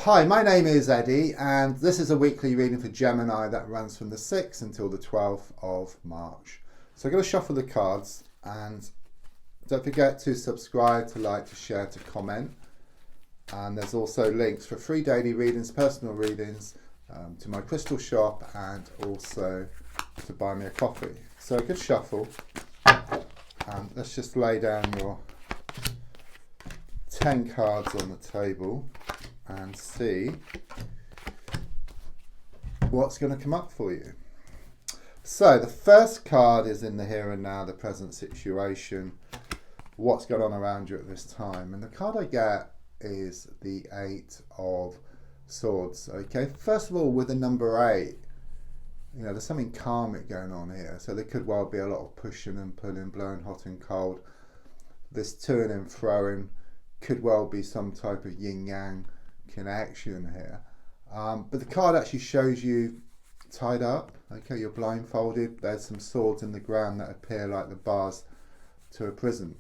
Hi, my name is Eddie, and this is a weekly reading for Gemini that runs from the 6th until the 12th of March. So I'm going to shuffle the cards, and don't forget to subscribe, to like, to share, to comment. And there's also links for free daily readings, personal readings, to my crystal shop, and also to buy me a coffee. So a good shuffle, and let's just lay down your 10 cards on the table and see what's going to come up for you. So the first card is in the here and now, the present situation, what's going on around you at this time. And the card I get is the 8 of Swords. Okay, first of all, with the number 8, you know, there's something karmic going on here. So there could well be a lot of pushing and pulling, blowing hot and cold. This toing and throwing could well be some type of yin-yang connection here. But the card actually shows you tied up. Okay, you're blindfolded. There's some swords in the ground that appear like the bars to a prison.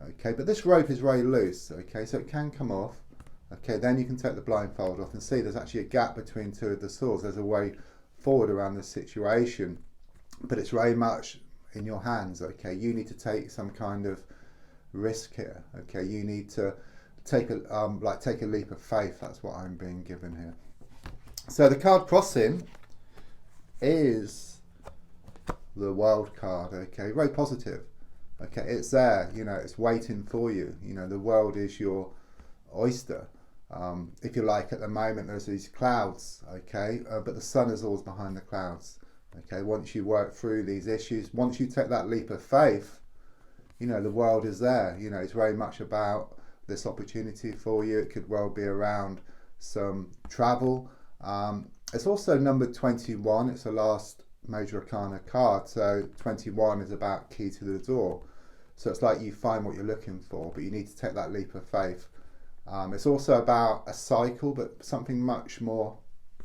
Okay, but this rope is very loose. Okay, so it can come off. Okay, then you can take the blindfold off and see there's actually a gap between two of the swords. There's a way forward around this situation, but it's very much in your hands. Okay, you need to take some kind of risk here. Okay, you need to take a leap of faith. That's what I'm being given here. So the card crossing is the World card. Okay, very positive. Okay, it's there, you know, it's waiting for you. You know, the world is your oyster. If you like, at the moment there's these clouds, okay, but the sun is always behind the clouds. Okay, once you work through these issues, once you take that leap of faith, you know, the world is there. You know, it's very much about this opportunity for you. It could well be around some travel. It's also number 21. It's the last major arcana card. So 21 is about key to the door. So it's like you find what you're looking for, but you need to take that leap of faith. It's also about a cycle, but something much more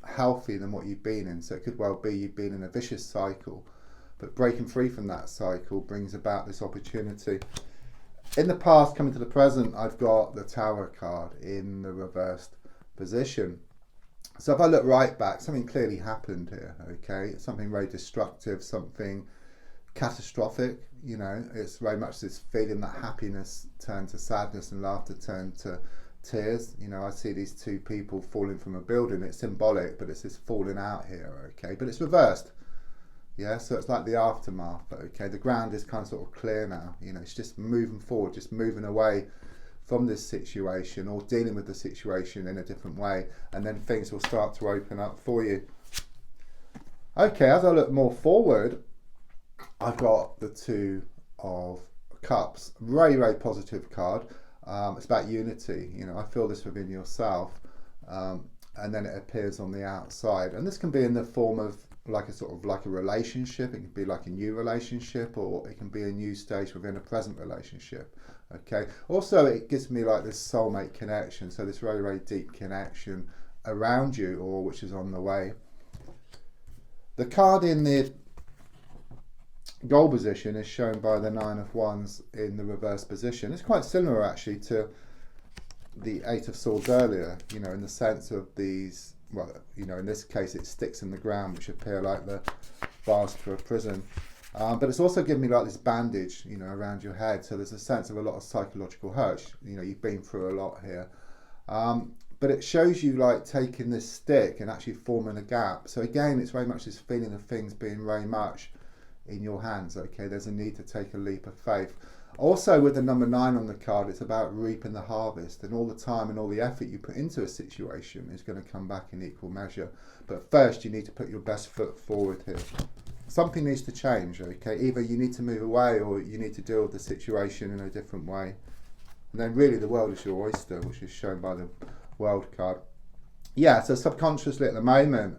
healthy than what you've been in. So it could well be you've been in a vicious cycle, but breaking free from that cycle brings about this opportunity. In the past, coming to the present, I've got the Tower card in the reversed position. So if I look right back, something clearly happened here, okay? Something very destructive, something catastrophic, you know. It's very much this feeling that happiness turned to sadness and laughter turned to tears. You know, I see these two people falling from a building. It's symbolic, but it's this falling out here, okay? But it's reversed. Yeah, so it's like the aftermath, okay? The ground is kind of sort of clear now. You know, it's just moving forward, just moving away from this situation or dealing with the situation in a different way, and then things will start to open up for you. Okay, as I look more forward, I've got the 2 of Cups. Very, very positive card. It's about unity. You know, I feel this within yourself, and then it appears on the outside. And this can be in the form of like a relationship. It can be like a new relationship, or it can be a new stage within a present relationship. Okay, also it gives me like this soulmate connection, so this very, very deep connection around you, or which is on the way. The card in the goal position is shown by the 9 of Wands in the reverse position. It's quite similar actually to the 8 of Swords earlier, you know, in the sense of these, well, you know, in this case it sticks in the ground, which appear like the bars to a prison. But it's also given me like this bandage, you know, around your head. So there's a sense of a lot of psychological hurt. You know, you've been through a lot here. But it shows you like taking this stick and actually forming a gap. So again, it's very much this feeling of things being very much in your hands. Okay, there's a need to take a leap of faith. Also with the number 9 on the card, it's about reaping the harvest, and all the time and all the effort you put into a situation is going to come back in equal measure. But first you need to put your best foot forward here. Something needs to change, okay? Either you need to move away or you need to deal with the situation in a different way. And then really the world is your oyster, which is shown by the World card. Yeah, so subconsciously at the moment,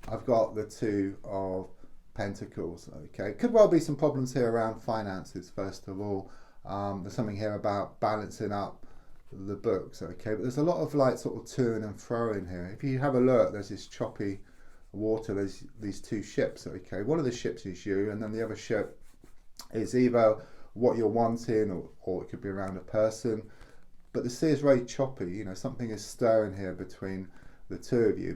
I've got the 2 of Pentacles, okay? Could well be some problems here around finances, first of all. There's something here about balancing up the books, okay? But there's a lot of like sort of toing and throwing here. If you have a look, there's this choppy water, there's these 2 ships, okay? One of the ships is you, and then the other ship is either what you're wanting, or it could be around a person. but the sea is very choppy. You know, something is stirring here between the two of you,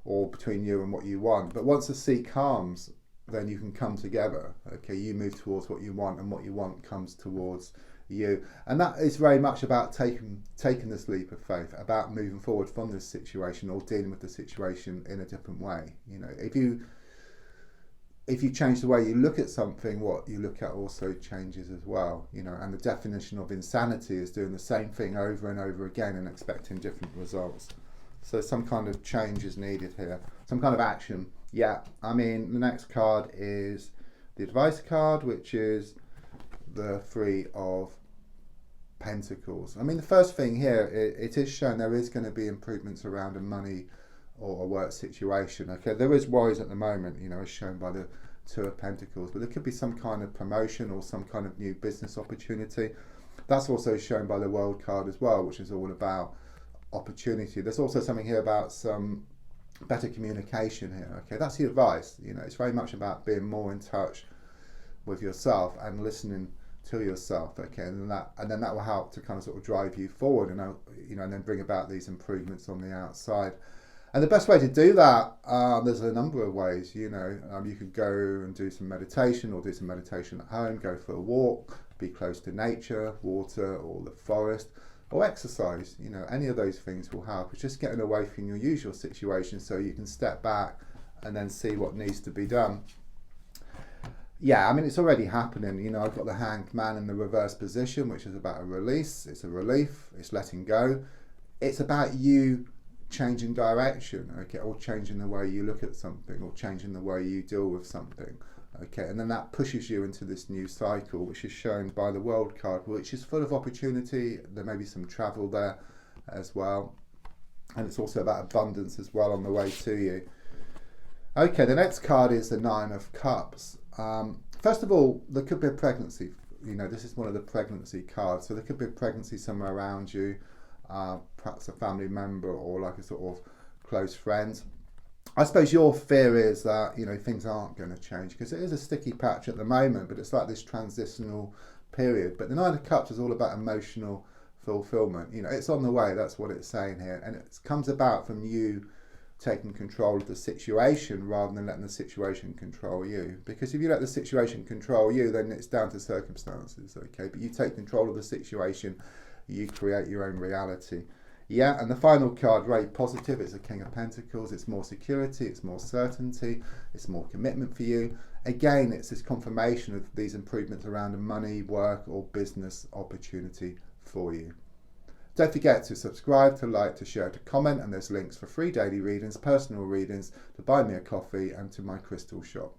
or between you and what you want. But once the sea calms, then you can come together. Okay, you move towards what you want, and what you want comes towards you. And that is very much about taking this leap of faith, about moving forward from this situation, or dealing with the situation in a different way. You know, if you change the way you look at something, what you look at also changes as well. You know, and the definition of insanity is doing the same thing over and over again and expecting different results. So some kind of change is needed here, some kind of action. Yeah, I mean, the next card is the advice card, which is the Three of Pentacles. I mean, the first thing here, it is shown there is going to be improvements around a money or a work situation. Okay, there is worries at the moment, you know, as shown by the Two of Pentacles, but there could be some kind of promotion or some kind of new business opportunity. That's also shown by the World card as well, which is all about opportunity. There's also something here about some better communication here. Okay, that's the advice. You know, it's very much about being more in touch with yourself and listening to yourself. Okay, and then that will help to kind of sort of drive you forward, and you know, and then bring about these improvements on the outside. And the best way to do that, there's a number of ways. You know, you could go and do some meditation, or do some meditation at home, go for a walk, be close to nature, water, or the forest, or exercise. You know, any of those things will help. It's just getting away from your usual situation so you can step back and then see what needs to be done. Yeah, I mean, it's already happening. You know, I've got the Hanged Man in the reverse position, which is about a release. It's a relief. It's letting go. It's about you changing direction, okay, or changing the way you look at something, or changing the way you deal with something, okay, and then that pushes you into this new cycle, which is shown by the World card, which is full of opportunity. There may be some travel there as well, and it's also about abundance as well on the way to you. Okay, the next card is the Nine of Cups. First of all, there could be a pregnancy. You know, this is one of the pregnancy cards, so there could be a pregnancy somewhere around you. Perhaps a family member, or like a sort of close friend. I suppose your fear is that, you know, things aren't going to change, because it is a sticky patch at the moment, but it's like this transitional period. But the Nine of Cups is all about emotional fulfillment. You know, it's on the way. That's what it's saying here, and it comes about from you taking control of the situation rather than letting the situation control you. Because if you let the situation control you, then it's down to circumstances. Okay, but you take control of the situation. You create your own reality. Yeah, and the final card, very positive. It's a King of Pentacles. It's more security, it's more certainty, it's more commitment for you. Again, it's this confirmation of these improvements around a money, work, or business opportunity for you. Don't forget to subscribe, to like, to share, to comment, and there's links for free daily readings, personal readings, to buy me a coffee, and to my crystal shop.